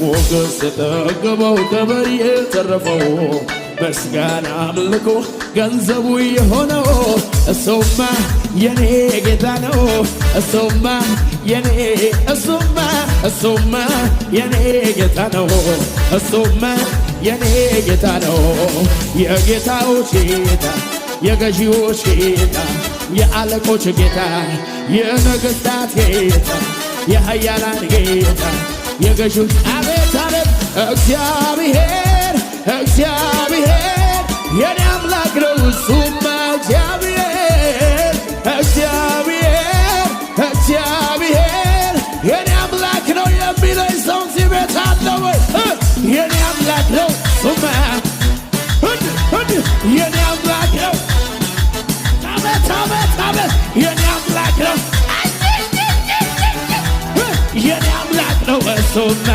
ሞገስ የጠገበው ክብር የተረፈው ምስጋና አምልኮ ገንዘቡ የሆነው እሱማ የኔ ጌታ ነው። እሱማ የኔ እሱማ የኔ ጌታ ነው። እሱማ የኔ ጌታ ነው። የጌታዎች ጌታ የገዢዎች ጌታ የአለቆች ጌታ የነገሥታት ጌታ የኃያላን ጌታ የገዢዎች አቤት አቤት እግዚአብሔር እግዚአብሔር የኔ አምላክ ነው። እሱማ እግዚአብሔር እግዚአብሔር እግዚአብሔር የኔ አምላክ ነው የሚለኝ ሰው እዚህ ቤት አለ ወይ? የኔ አምላክ ነው እሱማ የኔ አምላክ ነው። አቤት አቤት አቤት የኔ አምላክ ነው። የኔ አምላክ ነው እሱማ